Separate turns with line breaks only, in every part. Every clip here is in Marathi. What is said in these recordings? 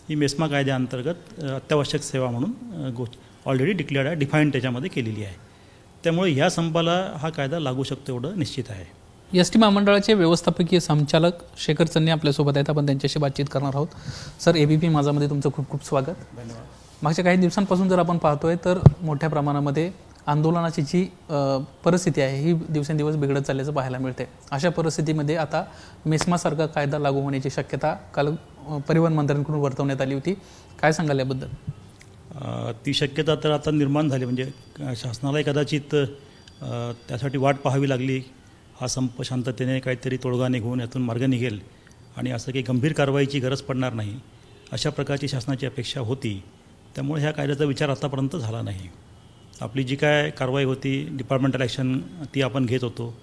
ही मेस्मा कायद्याअंतर्गत अत्यावश्यक सेवा म्हणून ऑलरेडी डिक्लेअर्ड आहे, डिफाईन त्याच्यामध्ये केलेली आहे. त्यामुळे ह्या संपाला हा कायदा लागू शकतो एवढं निश्चित आहे.
एस टी महामंडळाचे व्यवस्थापकीय संचालक शेखर चन्ने आपल्यासोबत आहेत. आपण त्यांच्याशी बातचीत करणार आहोत. सर, ABP माझामध्ये तुमचं खूप खूप स्वागत.
धन्यवाद.
मागच्या काही दिवसांपासून जर आपण पाहतोय तर मोठ्या प्रमाणामध्ये आंदोलनाची जी परिस्थिती आहे ही दिवसेंदिवस बिघडत चालल्याचं पाहायला मिळते. अशा परिस्थितीमध्ये आता मेस्मासारखा कायदा लागू होण्याची शक्यता काल परिवहन मंत्र्यांकडून वर्तवण्यात आली होती. काय सांगाल याबद्दल?
ती शक्यता तर आता निर्माण झाली. म्हणजे शासनाला कदाचित त्यासाठी वाट पाहावी लागली. हा संप शांततेने काहीतरी तोडगा निघून यातून मार्ग निघेल आणि असं काही गंभीर कारवाईची गरज पडणार नाही अशा प्रकारची शासनाची अपेक्षा होती. त्यामुळे ह्या कायद्याचा विचार आतापर्यंत झाला नाही. आपली जी काय कारवाई होती, डिपार्टमेंटल ॲक्शन ती आपण घेत होतो.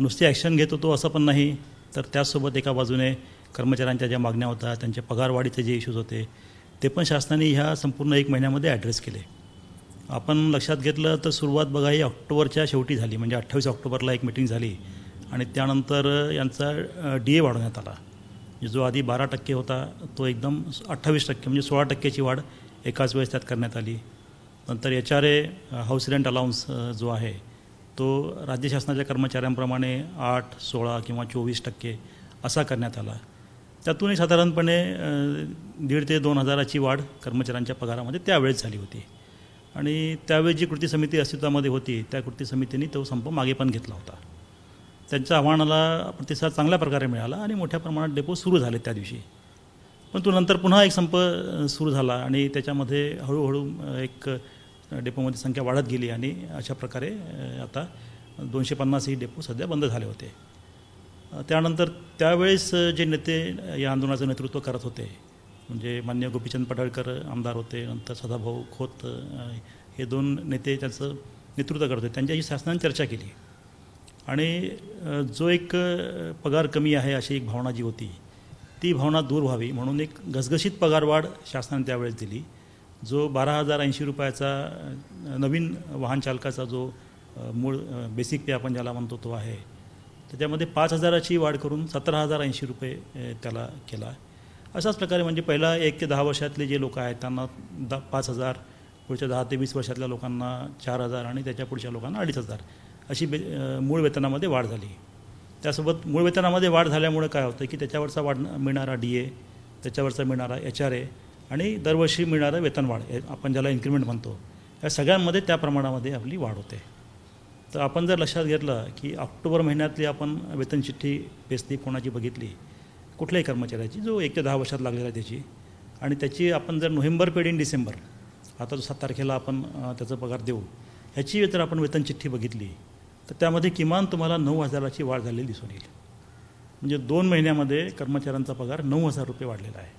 नुसती ॲक्शन घेत होतो असं पण नाही, तर त्याचसोबत एका बाजूने कर्मचाऱ्यांच्या ज्या मागण्या होत्या, त्यांचे पगारवाढीचे जे इश्यूज होते ते पण शासनाने ह्या संपूर्ण 1 महिन्यामध्ये ॲड्रेस केले. आपण लक्षात घेतलं तर सुरुवात बघा ही ऑक्टोबरच्या शेवटी झाली. म्हणजे 28 ऑक्टोबरला एक मिटिंग झाली आणि त्यानंतर यांचा DA वाढवण्यात आला. जो आधी 12% होता तो एकदम 28% म्हणजे 16%ची वाढ एकाच वेळेस त्यात करण्यात आली. नंतर HRA हाऊस रेंट अलाउन्स जो आहे तो राज्य शासनाच्या कर्मचाऱ्यांप्रमाणे 8, 16 किंवा 24% असा करण्यात आला. त्यातूनही साधारणपणे 1,500 ते 2,000ची वाढ कर्मचाऱ्यांच्या पगारामध्ये त्यावेळेस झाली होती. आणि त्यावेळी जी कृती समिती अस्तित्वामध्ये होती त्या कृती समितीने तो संप मागे पण घेतला होता. त्यांच्या आव्हानाला प्रतिसाद चांगल्या प्रकारे मिळाला आणि मोठ्या प्रमाणात डेपो सुरू झाले त्या दिवशी. पण तो नंतर पुन्हा एक संप सुरू झाला आणि त्याच्यामध्ये हळूहळू एक डेपोमध्ये संख्या वाढत गेली आणि अशा प्रकारे आता 250 ही डेपो सध्या बंद झाले होते. त्यानंतर त्यावेळेस जे नेते या आंदोलनाचं नेतृत्व करत होते म्हणजे माननीय गोपीचंद पडळकर आमदार होते, नंतर सदाभाऊ खोत हे 2 नेते त्याचं नेतृत्व करत होते. त्यांच्याशी शासनाने चर्चा केली आणि जो एक पगार कमी आहे अशी एक भावना जी होती ती भावना दूर व्हावी म्हणून एक घसघशीत पगारवाढ शासनाने त्यावेळेस दिली. जो 12,080 रुपयाचा नवीन वाहन चालकाचा जो मूळ बेसिक पे आपण ज्याला म्हणतो तो आहे, त्याच्यामध्ये 5,000ची वाढ करून 17,080 रुपये त्याला केला. अशाच प्रकारे म्हणजे पहिला 1 ते 10 वर्षातले जे लोक आहेत त्यांना 5,000, पुढच्या 10 ते 20 वर्षातल्या लोकांना 4,000 आणि त्याच्या पुढच्या लोकांना 2,500 अशी मूळ वेतनामध्ये वाढ झाली. त्यासोबत मूळ वेतनामध्ये वाढ झाल्यामुळे काय होतं की त्याच्यावरचा मिळणारा DA, त्याच्यावरचा मिळणारा HRA आणि दरवर्षी मिळणारं वेतनवाढ आपण ज्याला इन्क्रिमेंट म्हणतो, या सगळ्यांमध्ये त्या प्रमाणामध्ये आपली वाढ होते. तर आपण जर लक्षात घेतलं की ऑक्टोबर महिन्यातली आपण वेतन चिठ्ठी पेस्लिप कोणाची बघितली कुठल्याही कर्मचाऱ्याची जो 1 ते 10 वर्षात लागलेला आहे त्याची, आणि त्याची आपण जर नोव्हेंबर पेड इन डिसेंबर आता जो 7 तारखेला आपण त्याचा पगार देऊ ह्याची जर आपण वेतन चिठ्ठी बघितली तर त्यामध्ये किमान तुम्हाला 9,000ची वाढ झालेली दिसून येईल. म्हणजे 2 महिन्यामध्ये कर्मचाऱ्यांचा पगार 9,000 रुपये वाढलेला आहे.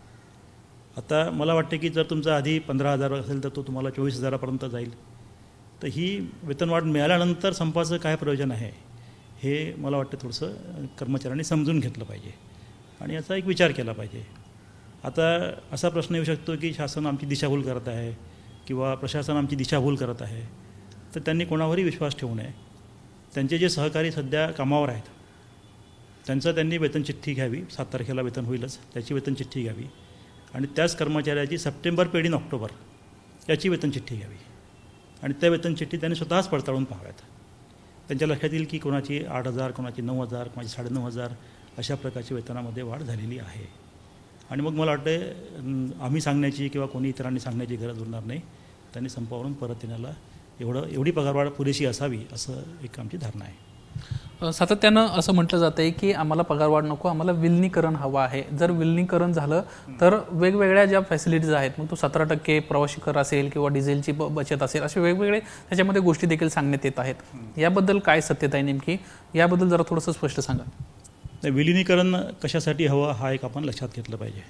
आता मला वाटते की जर तुमचा आधी 15,000 असेल तर तो तुम्हाला 24,000पर्यंत जाईल. तर ही वेतनवाढ मिळाल्यानंतर संपाचं काय प्रयोजन आहे हे मला वाटतं थोडंसं कर्मचाऱ्यांनी समजून घेतलं पाहिजे आणि याचा एक विचार केला पाहिजे. आता असा प्रश्न येऊ शकतो की शासन आमची दिशाभूल करत आहे किंवा प्रशासन आमची दिशाभूल करत आहे, तर त्यांनी कोणावरही विश्वास ठेवू नये. त्यांचे जे सहकारी सध्या कामावर आहेत त्यांचं त्यांनी वेतन चिठ्ठी घ्यावी. 7 तारखेला वेतन होईलच, त्याची वेतन चिठ्ठी घ्यावी आणि त्याच कर्मचाऱ्याची सप्टेंबर पेड इन ऑक्टोबर याची वेतन चिठ्ठी घ्यावी आणि त्या वेतन चिठ्ठी त्यांनी स्वतःच पडताळून पाहाव्यात. त्यांच्या लक्षात येईल की कोणाची 8,000, कोणाची 9,000, कोणाची 9,500 अशा प्रकारची वेतनामध्ये वाढ झालेली आहे. आणि मग मला वाटतं आम्ही सांगण्याची किंवा कोणी इतरांनी सांगण्याची गरज उरणार नाही. त्यांनी संपावरून परत येण्याला एवढी पगारवाढ पुरेशी असावी असं एक आमची धारणा आहे.
सातत्यानं असं म्हटलं जातं आहे की आम्हाला पगारवाढ नको, आम्हाला विलिनीकरण हवं आहे. जर विलिनीकरण झालं तर वेगवेगळ्या ज्या फॅसिलिटीज आहेत, मग तो 17% प्रवासी कर असेल किंवा डिझेलची बचत असेल, असे वेगवेगळे त्याच्यामध्ये गोष्टी देखील सांगण्यात येत आहेत. याबद्दल काय सत्यता आहे नेमकी, याबद्दल जरा थोडंसं स्पष्ट सांगा.
विलिनीकरण कशासाठी हवं हा एक आपण लक्षात घेतलं पाहिजे.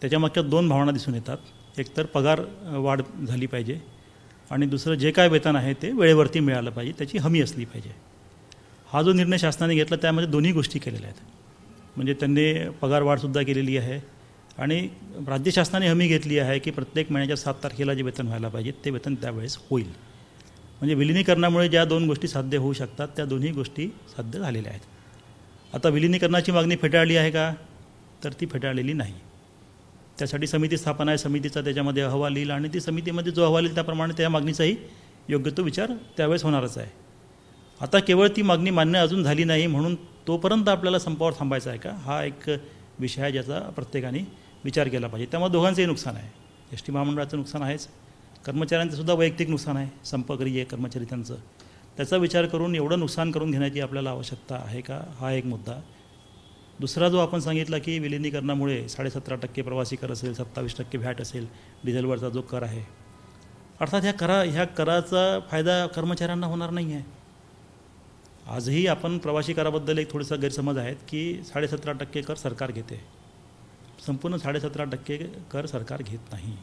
त्याच्यामागच्या 2 भावना दिसून येतात. एक तर पगार वाढ झाली पाहिजे आणि दुसरं जे काय वेतन आहे ते वेळेवरती मिळालं पाहिजे, त्याची हमी असली पाहिजे. हा जो निर्णय शासनाने घेतला त्यामध्ये दोन्ही गोष्टी केलेल्या आहेत. म्हणजे त्यांनी पगारवाढसुद्धा केलेली आहे आणि राज्य शासनाने हमी घेतली आहे की प्रत्येक महिन्याच्या 7 तारखेला जे वेतन व्हायला पाहिजे ते वेतन त्यावेळेस होईल. म्हणजे विलिनीकरणामुळे ज्या 2 गोष्टी साध्य होऊ शकतात त्या दोन्ही गोष्टी साध्य झालेल्या आहेत. आता विलिनीकरणाची मागणी फेटाळली आहे का, तर ती फेटाळलेली नाही. त्यासाठी समिती स्थापना आहे, समितीचा त्याच्यामध्ये अहवाल येईल आणि ती समितीमध्ये जो अहवाल येईल त्याप्रमाणे त्या मागणीचाही योग्य तो विचार त्यावेळेस होणारच आहे. आता केवळ ती मागणी मान्य अजून झाली नाही म्हणून तोपर्यंत आपल्याला संपावर थांबायचा आहे का, हा एक विषय आहे ज्याचा प्रत्येकाने विचार केला पाहिजे. त्यामुळे दोघांचंही नुकसान आहे. एस टी महामंडळाचं नुकसान आहेच, कर्मचाऱ्यांचंसुद्धा वैयक्तिक नुकसान आहे, संपकरी आहे कर्मचारी त्यांचं. त्याचा विचार करून एवढं नुकसान करून घेण्याची आपल्याला आवश्यकता आहे का, हा एक मुद्दा. दुसरा जो आपण सांगितला की विलिनीकरणामुळे 17.5% प्रवासी कर असेल, 27% व्हॅट असेल, डिझेलवरचा जो कर आहे, अर्थात ह्या कराचा फायदा कर्मचाऱ्यांना होणार नाही आहे. आजही आपण प्रवासी कराबद्दल एक थोडासा गैरसमज आहेत की 17.5% कर सरकार घेते. संपूर्ण 17.5% कर सरकार घेत नाही.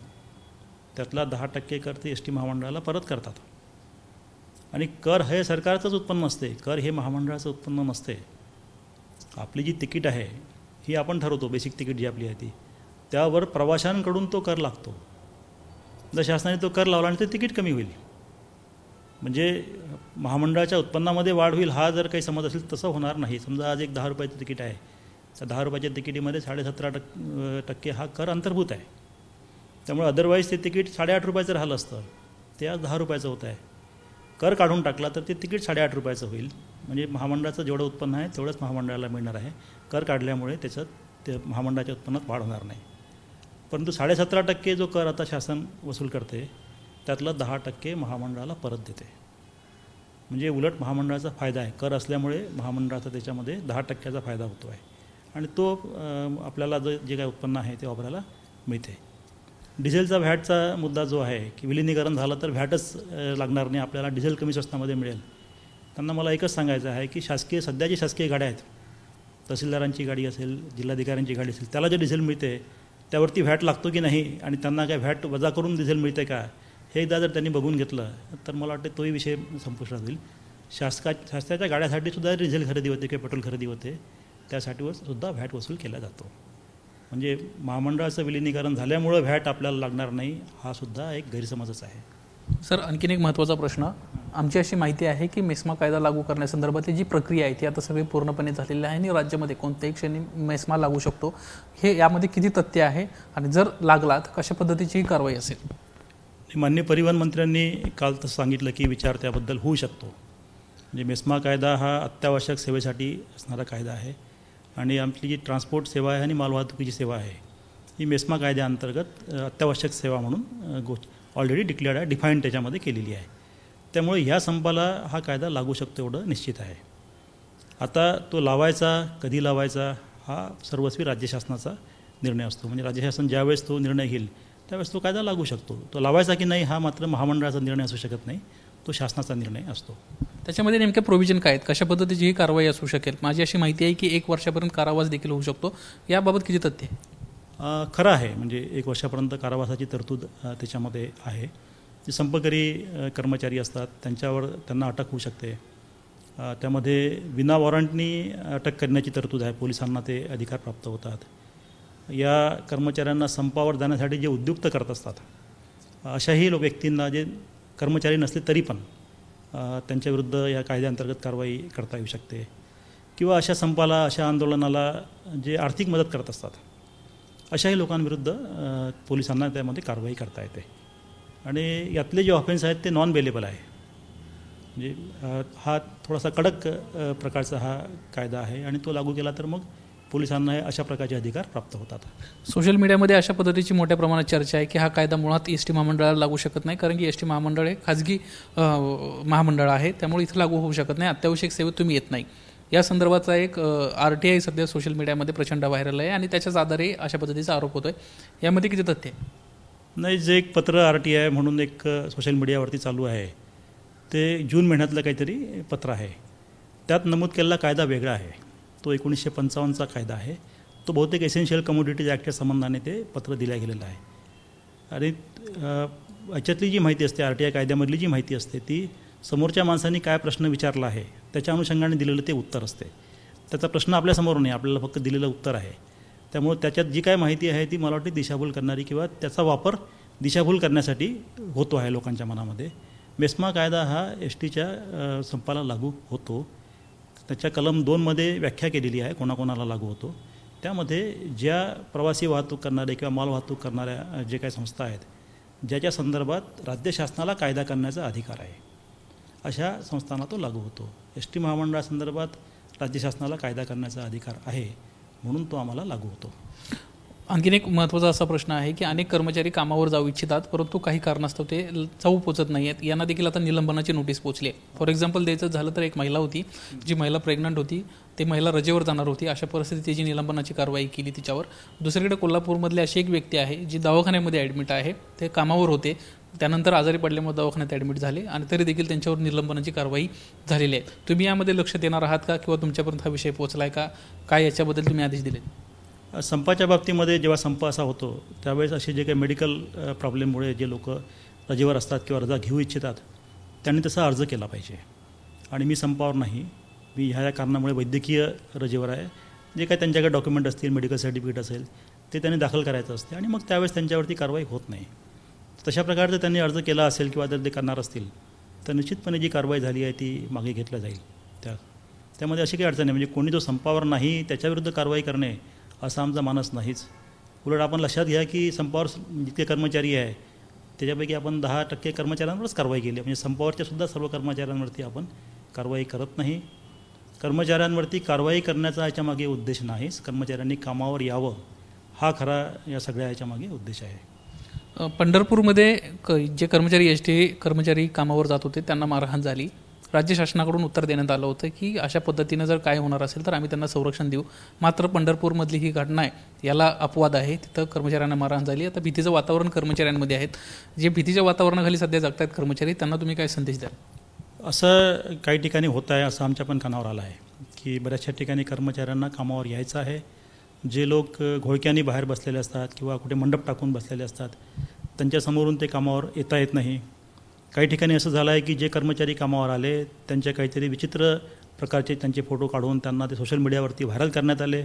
त्यातला 10% कर ते एस टी महामंडळाला परत करतात. आणि कर हे सरकारचंच उत्पन्न नसते, कर हे महामंडळाचं उत्पन्न नसते. आपली जी तिकीट आहे ही आपण ठरवतो, बेसिक तिकीट जी आपली आहे ती, त्यावर प्रवाशांकडून तो कर लागतो. जर शासनाने तो कर लावला आणि ते तिकीट कमी होईल, म्हणजे महामंडळाच्या उत्पन्नामध्ये वाढ होईल, हा जर काही समज असेल तसं होणार नाही. समजा आज एक 10 रुपयाचं तिकीट आहे, त्या 10 रुपयाच्या तिकिटीमध्ये 17.5% हा कर अंतर्भूत आहे. त्यामुळे अदरवाईज ते तिकीट 8.5 रुपयाचं राहिलं असतं, ते आज 10 रुपयाचं होत आहे. कर काढून टाकला तर ते तिकीट 8.5 रुपयाचं होईल. म्हणजे महामंडळाचं जेवढं उत्पन्न आहे तेवढंच महामंडळाला मिळणार आहे. कर काढल्यामुळे त्याच्यात ते महामंडळाच्या उत्पन्नात वाढ होणार नाही. परंतु 17.5% जो कर आता शासन वसूल करते त्यातलं 10% महामंडळाला परत देते. म्हणजे उलट महामंडळाचा फायदा आहे. कर असल्यामुळे महामंडळाचा त्याच्यामध्ये 10% फायदा होतो आहे आणि तो आपल्याला जे काही उत्पन्न आहे ते वापरायला मिळते. डिझेलचा व्हॅटचा मुद्दा जो आहे की विलिनीकरण झालं तर व्हॅटच लागणार नाही, आपल्याला डिझेल कमी स्वस्तामध्ये मिळेल. त्यांना मला एकच सांगायचं आहे की सध्या जी शासकीय गाड्या आहेत, तहसीलदारांची गाडी असेल, जिल्हाधिकाऱ्यांची गाडी असेल, त्याला जे डिझेल मिळते त्यावरती व्हॅट लागतो की नाही आणि त्यांना काय व्हॅट वजा करून डिझेल मिळते का, हे एकदा जर त्यांनी बघून घेतलं तर मला वाटतं तोही विषय संपुष्टात होईल. शासनाच्या गाड्यासाठी सुद्धा डिझेल खरेदी होते किंवा पेट्रोल खरेदी होते, त्यासाठीवर सुद्धा व्हॅट वसूल केला जातो. म्हणजे महामंडळाचं विलिनीकरण झाल्यामुळं व्हॅट आपल्याला लागणार नाही, हा सुद्धा एक गैरसमजच आहे.
सर, आणखीन एक महत्त्वाचा प्रश्न. आमची अशी माहिती आहे की मेस्मा कायदा लागू करण्यासंदर्भातली जी प्रक्रिया आहे ती आता सगळी पूर्णपणे झालेली आहे आणि राज्यामध्ये कोणत्याही क्षणी मेस्मा लागू शकतो. हे यामध्ये किती तथ्य आहे आणि जर लागला तर कशा पद्धतीची कारवाई असेल?
माननीय परिवहन मंत्र्यांनी काल तसं सांगितलं की विचार त्याबद्दल होऊ शकतो. म्हणजे मेस्मा कायदा हा अत्यावश्यक सेवेसाठी असणारा कायदा आहे आणि आपली जी ट्रान्सपोर्ट सेवा आहे आणि मालवाहतुकीची सेवा आहे ही मेस्मा कायद्याअंतर्गत अत्यावश्यक सेवा म्हणून ऑलरेडी डिक्लेअर्ड आहे, डिफाईन त्याच्यामध्ये केलेली आहे. त्यामुळे ह्या संपाला हा कायदा लागू शकतो एवढं निश्चित आहे. आता तो लावायचा कधी लावायचा हा सर्वस्वी राज्य शासनाचा निर्णय असतो. म्हणजे राज्य शासन ज्यावेळेस तो निर्णय घेईल त्यावेळेस तो कायदा लागू शकतो. तो लावायचा की नाही हा मात्र महामंडळाचा निर्णय असू शकत नाही, तो शासनाचा निर्णय असतो.
त्याच्यामध्ये नेमके प्रोव्हिजन काय आहेत, कशा पद्धतीची ही कारवाई असू शकेल? माझी अशी माहिती आहे की 1 वर्षापर्यंत कारावास देखील होऊ शकतो. याबाबत किती तथ्य आहे?
खरं आहे. म्हणजे 1 वर्षापर्यंत कारावासाची तरतूद त्याच्यामध्ये आहे. जे संपकरी कर्मचारी असतात त्यांना अटक होऊ शकते. त्यामध्ये विना वॉरंटनी अटक करण्याची तरतूद आहे, पोलिसांना ते अधिकार प्राप्त होतात. या कर्मचाऱ्यांना संपावर जाण्यासाठी जे उद्युक्त करत असतात अशाही व्यक्तींना, जे कर्मचारी नसले तरी पण त्यांच्याविरुद्ध या कायद्याअंतर्गत कारवाई करता येऊ शकते. किंवा अशा संपाला, अशा आंदोलनाला जे आर्थिक मदत करत असतात अशाही लोकांविरुद्ध पोलिसांना त्यामध्ये कारवाई करता येते. आणि यातले जे ऑफेन्स आहेत ते नॉन बेलेबल आहे. म्हणजे हा थोडासा कडक प्रकारचा हा कायदा आहे आणि तो लागू केला तर मग पोलिसांना अशा प्रकारचे अधिकार प्राप्त होतात.
सोशल मीडियामध्ये अशा पद्धतीची मोठ्या प्रमाणात चर्चा आहे की हा कायदा मुळात एस टी महामंडळाला लागू शकत नाही, कारण की एस टी महामंडळ हे खाजगी महामंडळ आहे, त्यामुळे इथं लागू होऊ शकत नाही, अत्यावश्यक सेवेत तुम्ही येत नाही. या संदर्भाचा एक RTI सध्या सोशल मीडियामध्ये प्रचंड व्हायरल आहे आणि त्याच्याच आधारे अशा पद्धतीचा आरोप होतोय. यामध्ये किती तथ्य आहे?
नाही, जे एक पत्र RTI म्हणून एक सोशल मीडियावरती चालू आहे ते जून महिन्यातलं काहीतरी पत्र आहे. त्यात नमूद केलेला कायदा वेगळा आहे. तो 1955चा कायदा आहे. तो बहुतेक एसेन्शियल कमोडिटीज ॲक्टच्या संबंधाने ते पत्र दिलं गेलेलं आहे. आणि याच्यातली जी माहिती असते, RTI कायद्यामधली जी माहिती असते ती समोरच्या माणसांनी काय प्रश्न विचारला आहे त्याच्या अनुषंगाने दिलेलं ते उत्तर असते. त्याचा प्रश्न आपल्यासमोर नाही, आपल्याला फक्त दिलेलं उत्तर आहे. त्यामुळे त्याच्यात जी काय माहिती आहे ती मला वाटते दिशाभूल करणारी किंवा त्याचा वापर दिशाभूल करण्यासाठी होतो आहे लोकांच्या मनामध्ये. मेस्मा कायदा हा STच्या संपाला लागू होतो. त्याच्या कलम 2मध्ये व्याख्या केलेली आहे कोणाकोणाला लागू होतो. त्यामध्ये ज्या प्रवासी वाहतूक करणारे किंवा माल वाहतूक करणाऱ्या जे काही संस्था आहेत, ज्याच्या संदर्भात राज्य शासनाला कायदा करण्याचा अधिकार आहे, अशा संस्थांना तो लागू होतो. एस.टी. महामंडळासंदर्भात राज्य शासनाला कायदा करण्याचा अधिकार आहे, म्हणून तो आम्हाला लागू होतो.
आणखीन एक महत्त्वाचा असा प्रश्न आहे की अनेक कर्मचारी कामावर जाऊ इच्छितात, परंतु काही कारणास्तव ते जाऊ पोचत नाही आहेत. यांना देखील आता निलंबनाची नोटीस पोचली आहे. फॉर एक्झाम्पल द्यायचं झालं तर एक महिला होती, जी महिला प्रेग्नंट होती, ती महिला रजेवर जाणार होती. अशा परिस्थितीत तिची निलंबनाची कारवाई केली तिच्यावर. दुसरीकडे कोल्हापूरमधली अशी एक व्यक्ती आहे जी दवाखान्यामध्ये ॲडमिट आहे. ते कामावर होते, त्यानंतर आजारी पडल्यामुळे दवाखान्यात ॲडमिट झाले आणि तरी देखील त्यांच्यावर निलंबनाची कारवाई झालेली आहे. तुम्ही यामध्ये लक्ष देणार आहात का, किंवा तुमच्यापर्यंत हा विषय पोहोचला आहे का? काय याच्याबद्दल तुम्ही आदेश दिले?
संपाच्या बाबतीमध्ये जेव्हा संप असा होतो त्यावेळेस असे जे काही मेडिकल प्रॉब्लेममुळे जे लोक रजेवर असतात किंवा रजा घेऊ इच्छितात त्यांनी तसा अर्ज केला पाहिजे. आणि मी संपावर नाही, मी ह्या कारणामुळे वैद्यकीय रजेवर आहे. जे काही त्यांच्याकडे डॉक्युमेंट असतील, मेडिकल सर्टिफिकेट असेल, ते त्यांनी दाखल करायचं असते आणि मग त्यावेळेस त्यांच्यावरती कारवाई होत नाही. तशा प्रकारचं त्यांनी अर्ज केला असेल किंवा जर ते करणार असतील तर निश्चितपणे जी कारवाई झाली आहे ती मागे घेतल्या जाईल. त्यामध्ये अशी काही अडचण नाही. म्हणजे कोणी जो संपावर नाही त्याच्याविरुद्ध कारवाई करणे असा आमचा मानस नाहीच. उलट आपण लक्षात घ्या की संपावर जितके कर्मचारी आहे त्याच्यापैकी आपण 10% कर्मचाऱ्यांवरच कारवाई केली. म्हणजे संपावरच्या सुद्धा सर्व कर्मचाऱ्यांवरती आपण कारवाई करत नाही. कर्मचाऱ्यांवरती कारवाई करण्याचा याच्यामागे उद्देश नाहीच. कर्मचाऱ्यांनी कामावर यावं हा खरा या सगळ्या याच्यामागे उद्देश आहे.
पंढरपूरमध्ये जे कर्मचारी एस.टी. कर्मचारी कामावर जात होते त्यांना मारहाण झाली. राज्य शासनाकडून उत्तर देण्यात आलं होतं की अशा पद्धतीनं जर काय होणार असेल तर आम्ही त्यांना संरक्षण देऊ. मात्र पंढरपूरमधली ही घटना आहे, याला अपवाद आहे. तिथं कर्मचाऱ्यांना मारहाण झाली. आता भीतीचं वातावरण कर्मचाऱ्यांमध्ये आहेत. जे भीतीच्या वातावरणाखाली सध्या जगत आहेत कर्मचारी, त्यांना तुम्ही काय संदेश द्याल?
असं काही ठिकाणी होत आहे, असं आमच्या पण कानावर आलं आहे की बऱ्याचशा ठिकाणी कर्मचाऱ्यांना कामावर यायचं आहे. जे लोक घोळक्यानी बाहेर बसलेले असतात किंवा कुठे मंडप टाकून बसलेले असतात त्यांच्यासमोरून ते कामावर येता येत नाही. काही ठिकाणी असं झालं आहे की जे कर्मचारी कामावर आले त्यांच्या काहीतरी विचित्र प्रकारचे त्यांचे फोटो काढून त्यांना ते सोशल मीडियावरती व्हायरल करण्यात आले.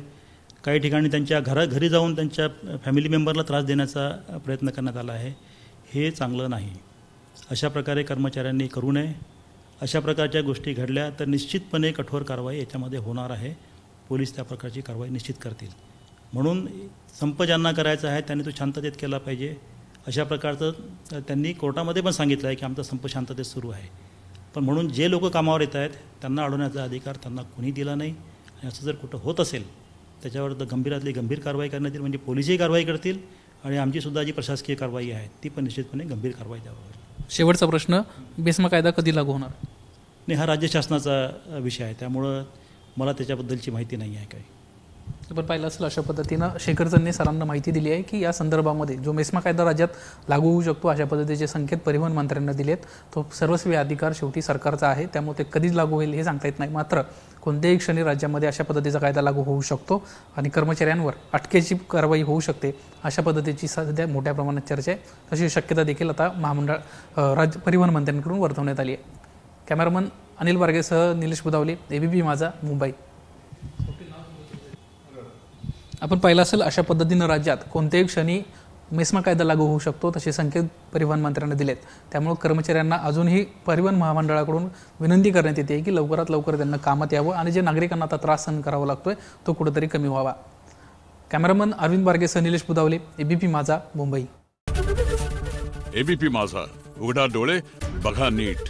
काही ठिकाणी त्यांच्या घरी जाऊन त्यांच्या फॅमिली मेंबरला त्रास देण्याचा प्रयत्न करण्यात आला आहे. हे चांगलं नाही. अशा प्रकारे कर्मचाऱ्यांनी करू नये. अशा प्रकारच्या गोष्टी घडल्या तर निश्चितपणे कठोर कारवाई याच्यामध्ये होणार आहे. पोलीस त्या प्रकारची कारवाई निश्चित करतील. म्हणून संप ज्यांना करायचा आहे त्यांनी तो शांततेत केला पाहिजे. अशा प्रकारचं त्यांनी कोर्टामध्ये पण सांगितलं आहे की आमचा संप शांततेत सुरू आहे. पण म्हणून जे लोक कामावर येत आहेत त्यांना अडवण्याचा अधिकार त्यांना कोणी दिला नाही. आणि असं जर कुठं होत असेल त्याच्यावर गंभीरातली गंभीर कारवाई करण्यात येईल. म्हणजे पोलिसही कारवाई करतील आणि आमचीसुद्धा जी प्रशासकीय कारवाई आहे ती पण निश्चितपणे गंभीर कारवाई द्यावी.
शेवटचा प्रश्न, बेस्मा कायदा कधी लागू होणार?
नाही, हा राज्य शासनाचा विषय आहे, त्यामुळं मला त्याच्याबद्दलची माहिती नाही आहे काही.
आपण पाहिलं असेल अशा पद्धतीनं शेखरचंदने सरांना माहिती दिली आहे की या संदर्भामध्ये जो मेस्मा कायदा राज्यात लागू होऊ शकतो अशा पद्धतीचे संकेत परिवहन मंत्र्यांना दिलेत. तो सर्वस्वी अधिकार शेवटी सरकारचा आहे, त्यामुळे ते कधीच लागू होईल हे सांगता येत नाही. मात्र कोणत्याही क्षणी राज्यामध्ये अशा पद्धतीचा कायदा लागू होऊ शकतो आणि कर्मचाऱ्यांवर अटकेची कारवाई होऊ शकते अशा पद्धतीची सध्या मोठ्या प्रमाणात चर्चा आहे. तशी शक्यता देखील आता राज्य परिवहन मंत्र्यांकडून वर्तवण्यात आली आहे. कॅमेरामन अनिल बारगेसह निलेश बुधावले, ABP माझा, मुंबई. आपण पाहिलं असेल अशा पद्धतीनं राज्यात कोणत्याही क्षणी मेस्मा कायदा लागू होऊ शकतो तसे संकेत परिवहन मंत्र्यांना दिलेत. त्यामुळे कर्मचाऱ्यांना अजूनही परिवहन महामंडळाकडून विनंती करण्यात येते की लवकरात लवकर त्यांना कामात यावं आणि जे नागरिकांना आता त्रास सहन करावा लागतोय तो कुठेतरी कमी व्हावा. कॅमेरामन अरविंद बारगेसह निलेश बुधावले, ABP माझा, मुंबई.
ABP माझा, उघडा डोळे बघा नीट.